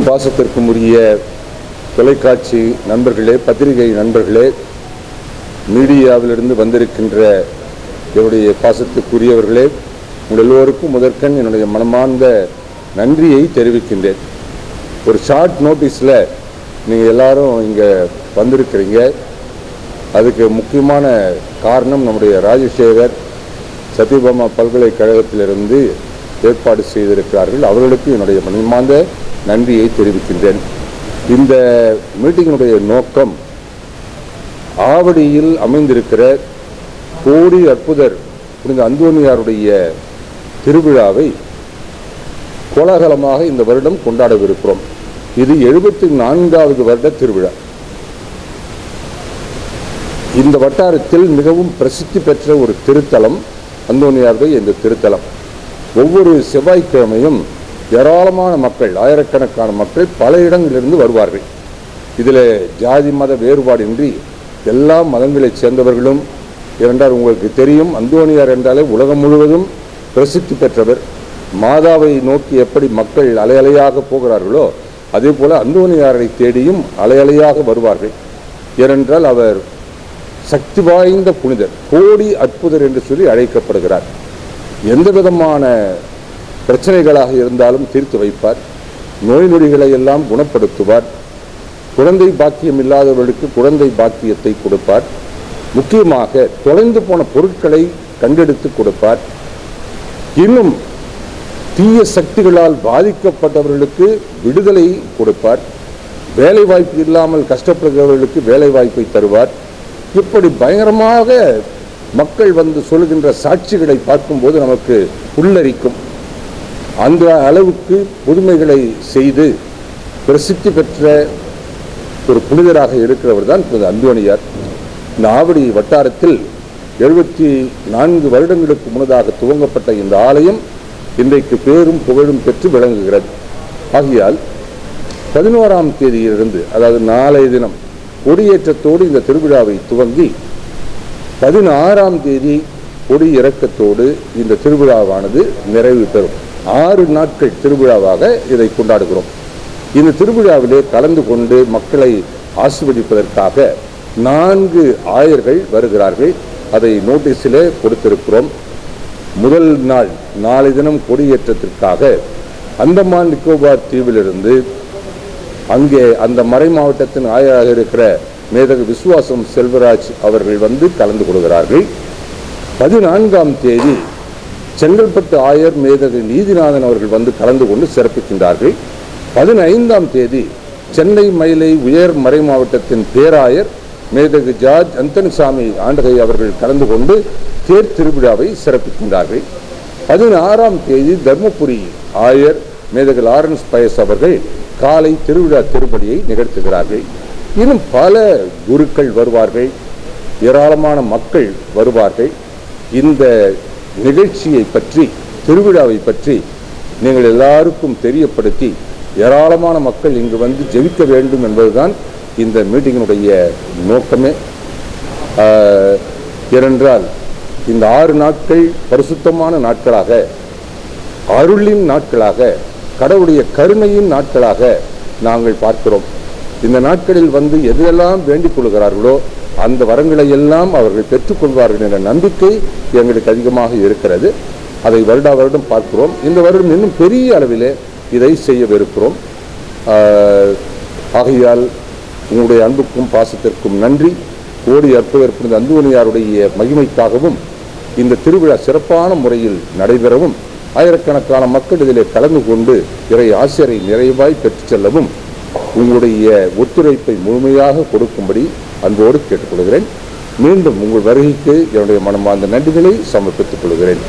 பாசத்திற்கும் உரிய தொலைக்காட்சி நண்பர்களே, பத்திரிகை நண்பர்களே, மீடியாவிலிருந்து வந்திருக்கின்ற என்னுடைய பாசத்துக்குரியவர்களே, உங்கள் எல்லோருக்கும் முதற்கண் என்னுடைய மனமார்ந்த நன்றியை தெரிவிக்கின்றேன். ஒரு ஷார்ட் நோட்டீஸில் நீங்கள் எல்லாரும் இங்கே வந்திருக்கிறீங்க. அதுக்கு முக்கியமான காரணம் நம்முடைய ராஜசேகர் சத்யபாமா பல்கலைக்கழகத்திலிருந்து ஏற்பாடு செய்திருக்கிறார்கள். அவர்களுக்கு என்னுடைய மனமார்ந்த நன்றியை தெரிவிக்கின்றேன். இந்த மீட்டிங்கினுடைய நோக்கம் ஆவடியில் அமைந்திருக்கிற கோடி அற்புதர் புனித அந்தோனியாருடைய திருவிழாவை கோலாகலமாக இந்த வருடம் கொண்டாடவிருக்கிறோம். இது 74வது வருட திருவிழா. இந்த வட்டாரத்தில் மிகவும் பிரசித்தி பெற்ற ஒரு திருத்தலம் அந்தோனியாருடைய இந்த திருத்தலம். ஒவ்வொரு செவ்வாய்க்கிழமையும் ஏராளமான மக்கள், ஆயிரக்கணக்கான மக்கள் பல இடங்களிலிருந்து வருவார்கள். இதில் ஜாதி மத வேறுபாடின்றி எல்லா மதங்களைச் சேர்ந்தவர்களும், ஏனென்றால் உங்களுக்கு தெரியும், அந்தோனியார் என்றாலே உலகம் முழுவதும் பிரசித்தி பெற்றவர். மாதாவை நோக்கி எப்படி மக்கள் அலையலையாக போகிறார்களோ அதே போல அந்தோனியாரை தேடியும் அலையலையாக வருவார்கள். ஏனென்றால் அவர் சக்தி வாய்ந்த புனிதர், கோடி அற்புதர் என்று சொல்லி அழைக்கப்படுகிறார். எந்த விதமான பிரச்சனைகளாக இருந்தாலும் தீர்த்து வைப்பார். நோய் நொடிகளை எல்லாம் குணப்படுத்துவார். குழந்தை பாக்கியம் இல்லாதவர்களுக்கு குழந்தை பாக்கியத்தை கொடுப்பார். முக்கியமாக தொலைந்து போன பொருட்களை கண்டெடுத்து கொடுப்பார். இன்னும் தீய சக்திகளால் பாதிக்கப்பட்டவர்களுக்கு விடுதலை கொடுப்பார். வேலை வாய்ப்பு இல்லாமல் கஷ்டப்படுகிறவர்களுக்கு வேலை வாய்ப்பை தருவார். இப்படி பயங்கரமாக மக்கள் வந்து சொல்கின்ற சாட்சிகளை பார்க்கும்போது நமக்கு புல்லரிக்கும். அந்த அளவுக்கு புதுமைகளை செய்து பிரசித்தி பெற்ற ஒரு புனிதராக இருக்கிறவர் தான் புனித அந்தோனியார். இந்த ஆவடி வட்டாரத்தில் 74 வருடங்களுக்கு முன்னதாக துவங்கப்பட்ட இந்த ஆலயம் இன்றைக்கு பேரும் புகழும் பெற்று விளங்குகிறது. ஆகையால் 11ஆம் தேதியிலிருந்து, அதாவது நாளைய தினம் கொடியேற்றத்தோடு இந்த திருவிழாவை துவங்கி 16ஆம் தேதி கொடி இறக்கத்தோடு இந்த திருவிழாவானது நிறைவு பெறும். 6 நாட்கள் திருவிழாவாக இதை கொண்டாடுகிறோம். இந்த திருவிழாவிலே கலந்து கொண்டு மக்களை ஆசீர்வதிப்பதற்காக 4 ஆயர்கள் வருகிறார்கள். அதை நோட்டீஸிலே கொடுத்திருக்கிறோம். முதல் நாள் நாளை தினம் கொடியேற்றத்திற்காக அந்தமான் நிக்கோபார் தீவிலிருந்து அங்கே அந்த மறை மாவட்டத்தின் ஆயராக இருக்கிற மேதகு விசுவாசம் செல்வராஜ் அவர்கள் வந்து கலந்து கொள்கிறார்கள். 14ஆம் தேதி செங்கல்பட்டு ஆயர் மேதகு நீதிநாதன் அவர்கள் வந்து கலந்து கொண்டு சிறப்பிக்கின்றார்கள். 15ஆம் தேதி சென்னை மயிலை உயர் மறை மாவட்டத்தின் பேராயர் மேதகு ஜார்ஜ் அந்தனிசாமி ஆண்டகை அவர்கள் கலந்து கொண்டு தேர் திருவிழாவை சிறப்பிக்கின்றார்கள். 16ஆம் தேதி தர்மபுரி ஆயர் மேதகு லாரன்ஸ் பயஸ் அவர்கள் காலை திருவிழா திருப்படியை நிகழ்த்துகிறார்கள். இன்னும் பல குருக்கள் வருவார்கள், ஏராளமான மக்கள் வருவார்கள். இந்த நிகழ்ச்சியை பற்றி, திருவிழாவை பற்றி நீங்கள் எல்லாருக்கும் தெரியப்படுத்தி ஏராளமான மக்கள் இங்கு வந்து ஜெபிக்க வேண்டும் என்பதுதான் இந்த மீட்டிங்கினுடைய நோக்கமே. ஏனென்றால் இந்த 6 நாட்கள் பரிசுத்தமான நாட்களாக, அருளின் நாட்களாக, கடவுளுடைய கருணையின் நாட்களாக நாங்கள் பார்க்கிறோம். இந்த நாட்களில் வந்து எதெல்லாம் வேண்டிக் கொள்கிறார்களோ அந்த வரங்களை எல்லாம் அவர்கள் பெற்றுக்கொள்வார்கள் என்ற நம்பிக்கை எங்களுக்கு அதிகமாக இருக்கிறது. அதை வருடா வருடம் பார்க்கிறோம். இந்த வருடம் இன்னும் பெரிய அளவிலே இதை செய்யவிருக்கிறோம். ஆகையால் உங்களுடைய அன்புக்கும் பாசத்திற்கும் நன்றி. கோடி அற்புதர் புனித அந்தோனியாருடைய மகிமைக்காகவும் இந்த திருவிழா சிறப்பான முறையில் நடைபெறவும், ஆயிரக்கணக்கான மக்கள் இதிலே கலந்து கொண்டு இறை ஆசிரியரை நிறைவாய் பெற்றுச் செல்லவும் உங்களுடைய ஒத்துழைப்பை முழுமையாக கொடுக்கும்படி அன்போடு கேட்டுக்கொள்கிறேன். மீண்டும் உங்கள் வருகைக்கு என்னுடைய மனமார்ந்த நன்றிகளை சமர்ப்பித்துக் கொள்கிறேன்.